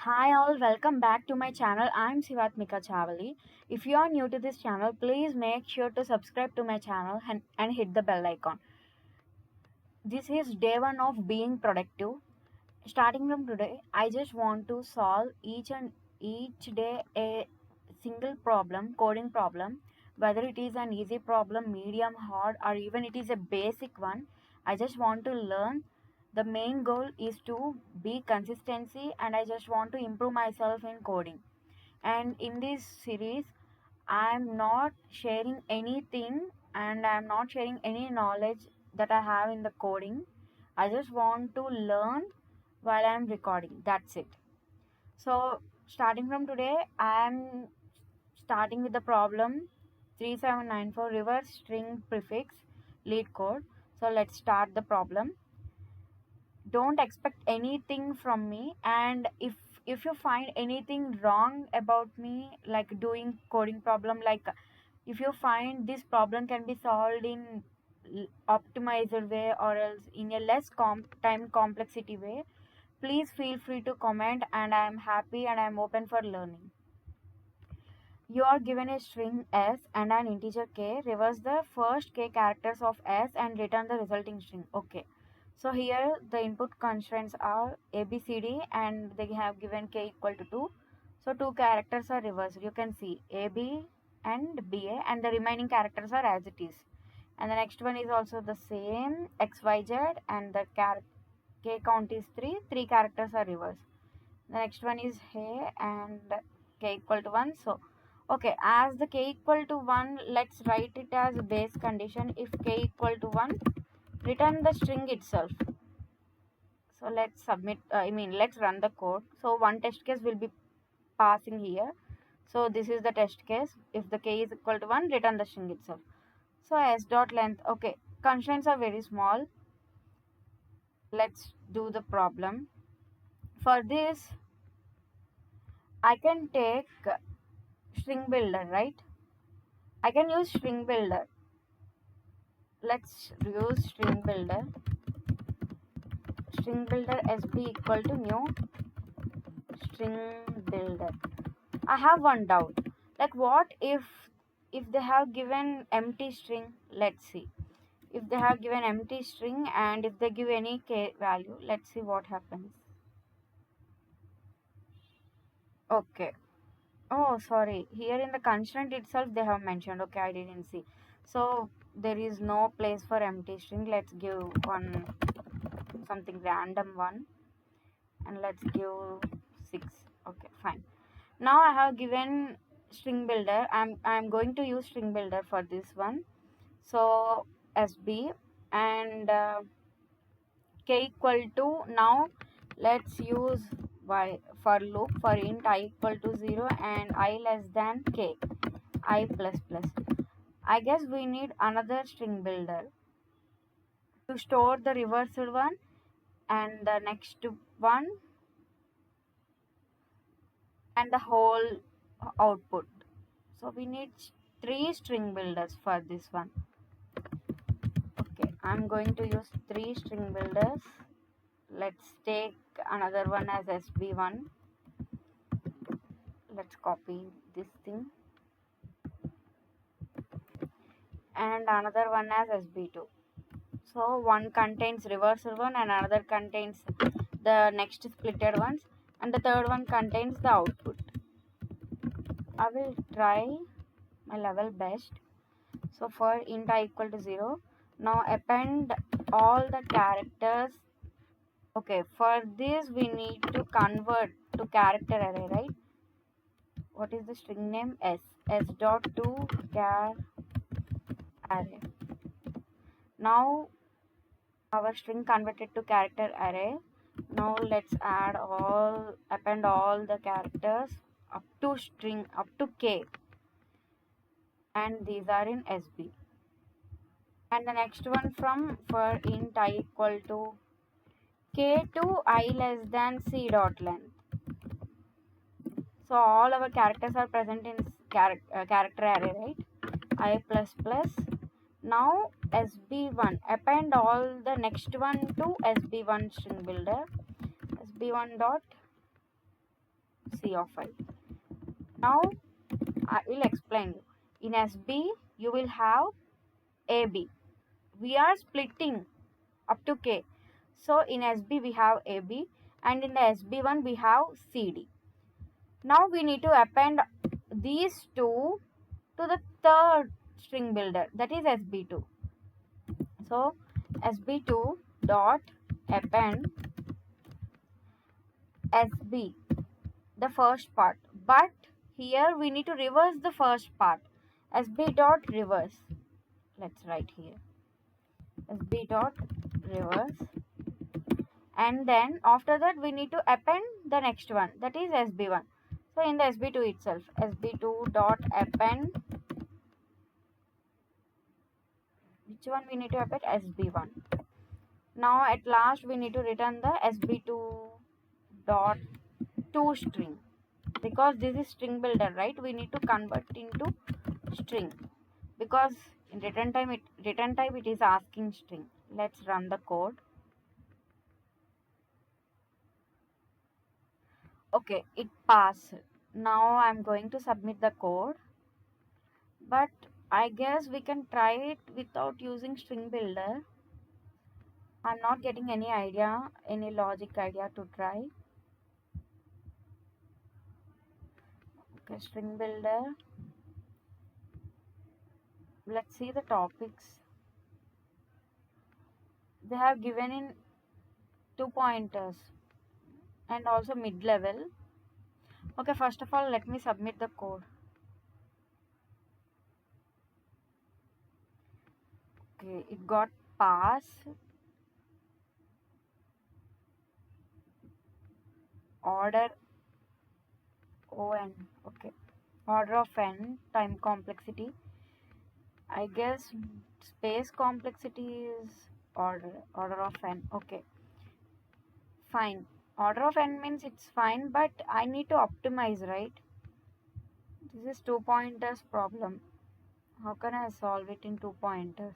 Hi all, welcome back to my channel. I'm Sivathmika Chavali. If you are new to this channel, please make sure to subscribe to my channel and hit the bell icon. This is day one of being productive. Starting from today, I just want to solve each day a single problem, coding problem, whether it is an easy problem, medium, hard, or even it is a basic one. I just want to learn. The main goal is to be consistency, and I just want to improve myself in coding. And in this series, I'm not sharing anything, and I'm not sharing any knowledge that I have in the coding. I just want to learn while I'm recording. That's it. So, starting from today, I'm starting with the problem 3794, reverse string prefix lead code. So, let's start the problem. Don't expect anything from me, and if you find anything wrong about me, like doing coding problem, like if you find this problem can be solved in optimizer way or else in a less time complexity way, please feel free to comment, and I am happy and I am open for learning. You are given a string s and an integer k. Reverse the first k characters of s and return the resulting string. Okay. So here the input constraints are a, b, c, d, and they have given k equal to 2. So two characters are reversed. You can see a, b and b, a, and the remaining characters are as it is. And the next one is also the same, x, y, z, and the k count is 3. 3 characters are reversed. The next one is hey and k equal to 1. So okay, as the k equal to 1, let's write it as base condition. If k equal to 1, return the string itself. So let's let's run the code. So one test case will be passing here. So this is the test case. If the k is equal to 1, return the string itself. So s dot length, okay, constraints are very small. Let's do the problem. For this, I can take string builder, right? I can use string builder. Let's use string builder. String builder sb equal to new string builder. I have one doubt. Like what if they have given empty string? Let's see. If they have given empty string and if they give any k value, let's see what happens. Okay. Oh, sorry. Here in the constraint itself they have mentioned. Okay, I didn't see. So there is no place for empty string. Let's give one something random one, and let's give 6. Okay, fine. Now I have given string builder. I'm going to use string builder for this one. So sb and k equal to, now let's use y for loop for int I equal to 0 and I less than k, I plus plus. I guess we need another string builder to store the reversed one and the next one and the whole output. So we need 3 string builders for this one. Okay, I'm going to use 3 string builders. Let's take another one as sb1. Let's copy this thing, and another one as sb2. So one contains reversal one and another contains the next splitted ones, and the third one contains the output. I will try my level best. So for int I equal to 0, now append all the characters. Okay, for this we need to convert to character array, right? What is the string name? S dot to char array. Now our string converted to character array. Now let's append all the characters up to k, and these are in sb. And the next one for int I equal to k to I less than c dot length. So all our characters are present in character array, right? I plus plus. Now sb1, append all the next one to sb1 string builder. sb1 dot C of I. Now I will explain you. In SB you will have AB. We are splitting up to K. So in SB we have AB, and in the SB1 we have CD. Now we need to append these two to the third string builder, that is SB2. So SB2 dot append SB, the first part, but here we need to reverse the first part. SB dot reverse. Let's write here SB dot reverse, and then after that we need to append the next one, that is SB1. So in the SB2 itself, SB2 dot append, which one we need to append? SB1. Now at last we need to return the SB2 dot toString, because this is string builder, right? We need to convert into string, because in return type it is asking string. Let's run the code. Okay, it passed. Now I'm going to submit the code, but I guess we can try it without using string builder. I'm not getting any logic idea to try. Okay, string builder. Let's see the topics. They have given in 2 pointers and also mid-level. Okay, first of all, let me submit the code. Okay, it got pass. Order ON. Okay, order of n, time complexity. I guess space complexity is order of n. Okay, fine. Order of n means it's fine, but I need to optimize, right? This is 2 pointers problem. How can I solve it in 2 pointers?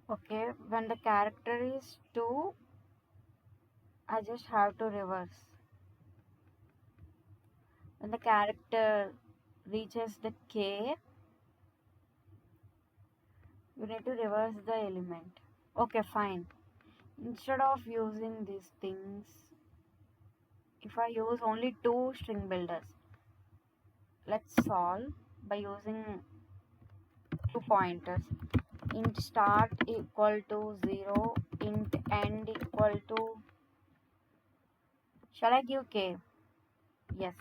Okay, when the character is 2, I just have to reverse. When the character reaches the K, you need to reverse the element. Okay, fine. Instead of using these things, if I use only 2 string builders, let's solve by using 2 pointers. Int start equal to 0, int end equal to, shall I give K? Yes.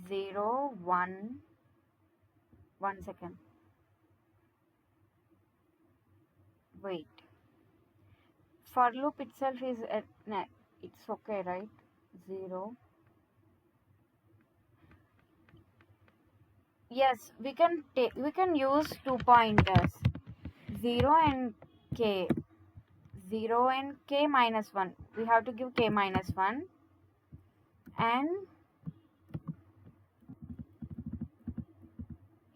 0, 1, 1 second. Wait. For loop itself is it's okay, right? 0. Yes, we can use 2 pointers. 0 and K. 0 and K minus 1. We have to give K minus 1. And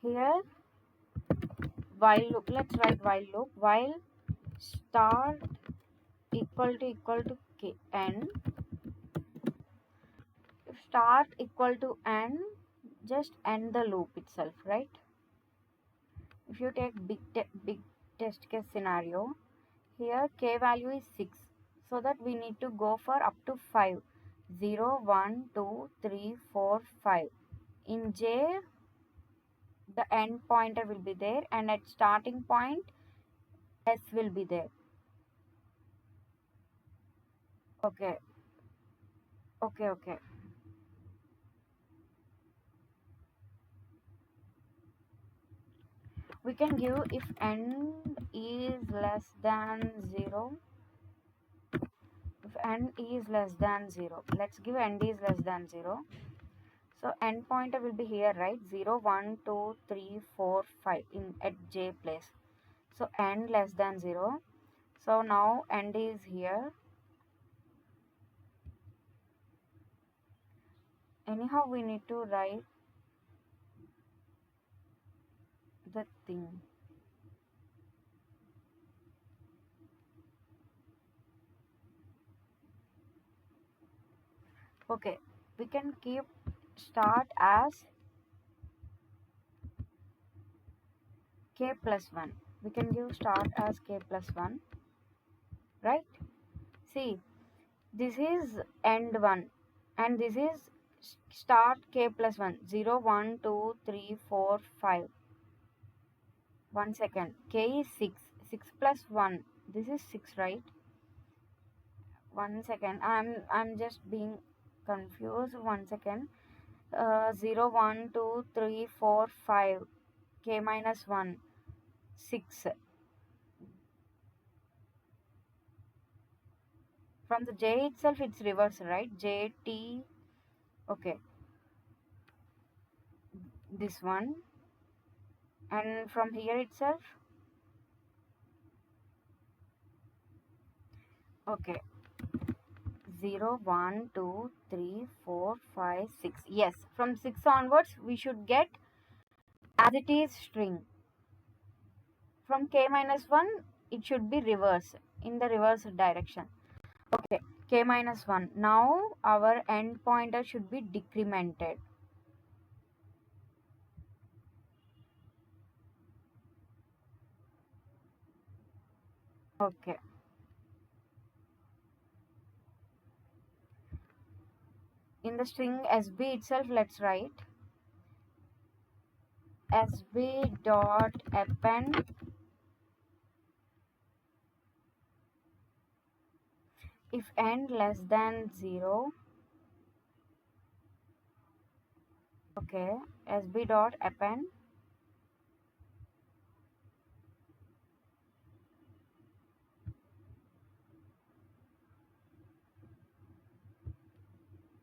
here while loop. Let's write while loop. While start equal to K n. If start equal to n, just end the loop itself, right? If you take big test case scenario, here K value is 6, so that we need to go for up to 5. 0, 1, 2, 3, 4, 5. In J, the end pointer will be there, and at starting point, S will be there. Okay. We can give if n is less than 0. If n is less than 0, let's give n is less than 0. So end pointer will be here, right? 0, 1, 2, 3, 4, 5 at J place. So n less than 0. So now end is here. Anyhow, we need to write the thing. Okay, we can keep start as k plus 1. We can give start as k plus 1, right? See, this is end 1 and this is start k plus 1. 0, 1, 2, 3, 4, 5. 1 second. K is 6. 6 plus 1. This is 6, right? 1 second. I'm just being confused. 1 second. 0, 1, 2, 3, 4, 5. K minus 1. 6. From the J itself, it's reverse, right? J, T. Okay. This one. And from here itself. Okay. 0, 1, 2, 3, 4, 5, 6. Yes. From 6 onwards, we should get as it is string. From k minus 1, it should be reverse, in the reverse direction. Okay, k minus 1. Now our end pointer should be decremented. Okay. In the string SB itself, let's write SB dot append if end less than 0. Okay, SB dot append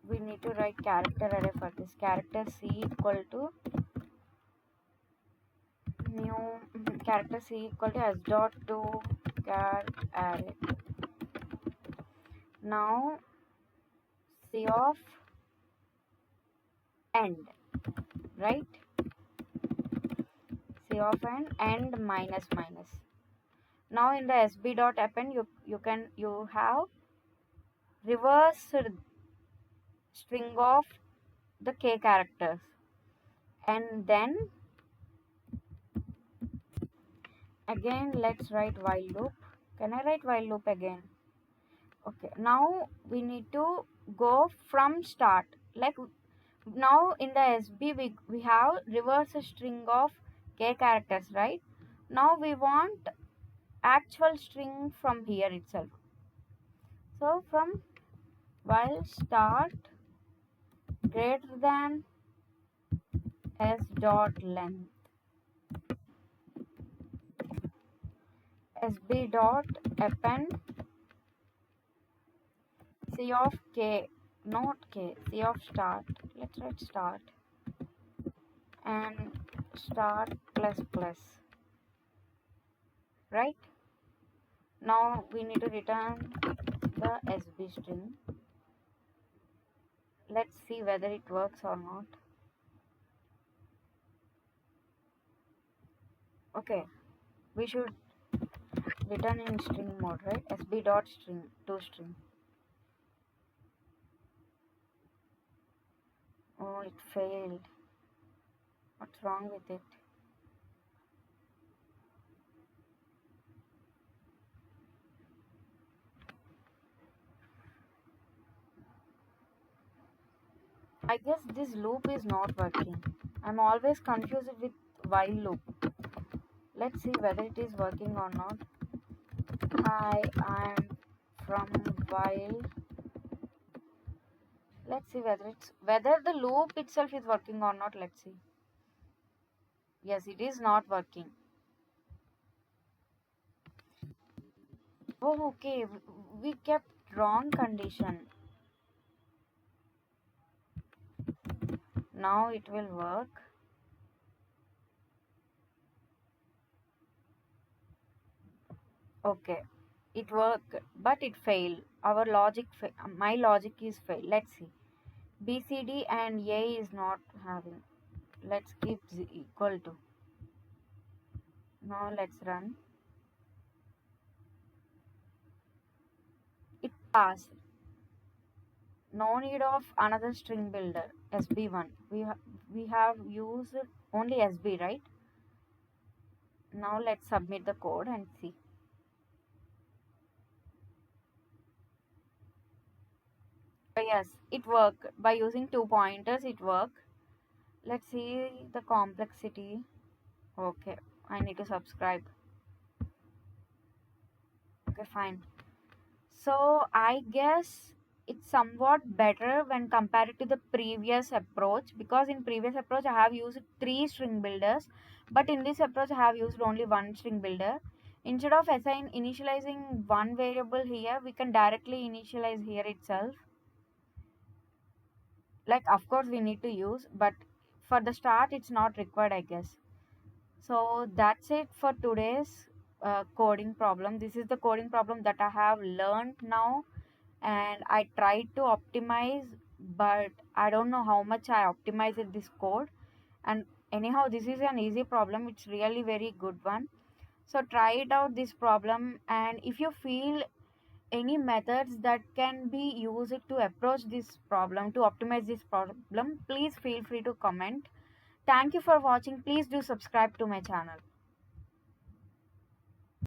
we need to write character array for this. Character C equal to new character C equal to S dot to char array. Now C of end, right? C of end minus minus. Now in the SB dot append, you have reverse string of the k characters, and then again let's write while loop. Can I write while loop again? Okay, now we need to go from start. Like now in the SB we have reverse string of k characters, right? Now we want actual string from here itself. So from while start greater than s dot length, sb dot append c of k, not k, c of start. Let's write start and start plus plus, right? Now we need to return the SB string. Let's see whether it works or not. Okay, we should return in string mode, right? SB dot string to string. Oh, it failed. What's wrong with it? I guess this loop is not working. I'm always confused with while loop. Let's see whether it is working or not. Hi, I'm from while. Let's see whether the loop itself is working or not. Let's see. Yes, it is not working. Oh, okay. We kept wrong condition. Now it will work. Okay, it worked, but it failed. Our logic, my logic is failed. Let's see. BCD and A is not having. Let's keep equal to. Now let's run. It passed. No need of another string builder. SB1. We have used only SB, right? Now let's submit the code and see. Yes, it worked. By using two pointers, it worked. Let's see the complexity. Okay, I need to subscribe. Okay, fine. So I guess it's somewhat better when compared to the previous approach, because in previous approach I have used three string builders, but in this approach I have used only one string builder. Instead of initializing one variable here, we can directly initialize here itself. Like, of course we need to use, but for the start it's not required, I guess. So that's it for today's coding problem. This is the coding problem that I have learned now, and I tried to optimize, but I don't know how much I optimized this code. And anyhow, this is an easy problem. It's really very good one. So try it out this problem, and if you feel any methods that can be used to approach this problem, to optimize this problem, please feel free to comment. Thank you for watching. Please do subscribe to my channel.